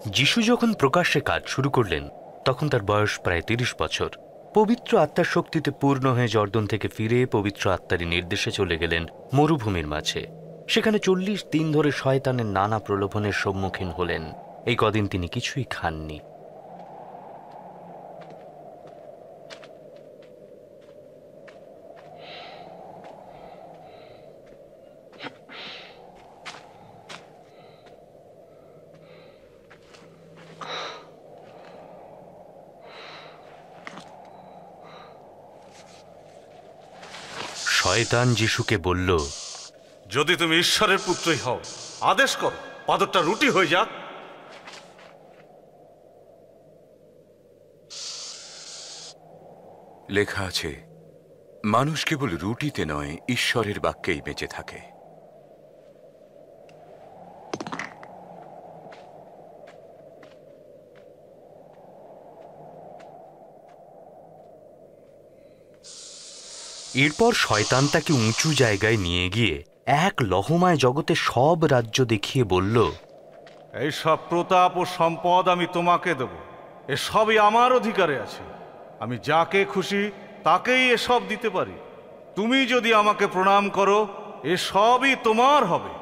যিশু যখন প্রকাশ্যে কাজ শুরু করলেন তখন তার বয়স প্রায় ৩০ বছর। পবিত্র আত্মার শক্তিতে পূর্ণ হয়ে জর্দন থেকে ফিরে পবিত্র আত্মারই নির্দেশে চলে গেলেন মরুভূমির মাঝে। সেখানে ৪০ দিন ধরে শয়তানের নানা প্রলোভনের সম্মুখীন হলেন। এই কদিন তিনি কিছুই খাননি। শয়তান যিশুকে বলল, যদি তুমি ঈশ্বরের পুত্রই হও, আদেশ করো পাথরটা রুটি হয়ে যাক। লেখা আছে, মানুষ কেবল রুটিতে নয়, ঈশ্বরের বাক্যেই বেঁচে থাকে। এরপর শয়তান তাকে উঁচু জায়গায় নিয়ে গিয়ে এক লহমায় জগতে সব রাজ্য দেখিয়ে বলল, এই সব প্রতাপ ও সম্পদ আমি তোমাকে দেব, এসবই আমার অধিকারে আছে। আমি যাকে খুশি তাকেই এসব দিতে পারি। তুমি যদি আমাকে প্রণাম করো, এসবই তোমার হবে।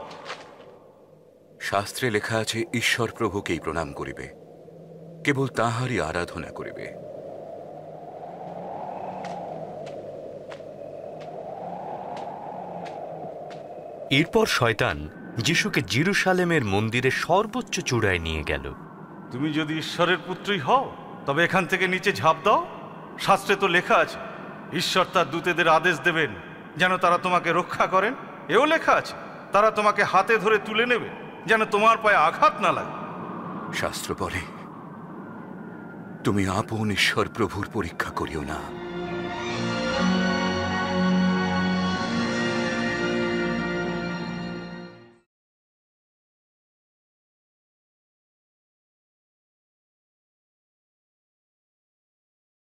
শাস্ত্রে লেখা আছে, ঈশ্বর প্রভুকেই প্রণাম করিবে, কেবল তাঁহারই আরাধনা করিবে। এরপর শয়তান যিশুকে জেরুসালেমের মন্দিরের সর্বোচ্চ চূড়ায় নিয়ে গেল। তুমি যদি ঈশ্বরের পুত্রই হও, তবে এখান থেকে নিচে ঝাঁপ দাও। শাস্ত্রে তো লেখা আছে, ঈশ্বর তার দূতেদের আদেশ দেবেন যেন তারা তোমাকে রক্ষা করেন। এও লেখা আছে, তারা তোমাকে হাতে ধরে তুলে নেবে যেন তোমার পায়ে আঘাত না লাগে। শাস্ত্র বলে, তুমি আপন ঈশ্বর প্রভুর পরীক্ষা করিও না।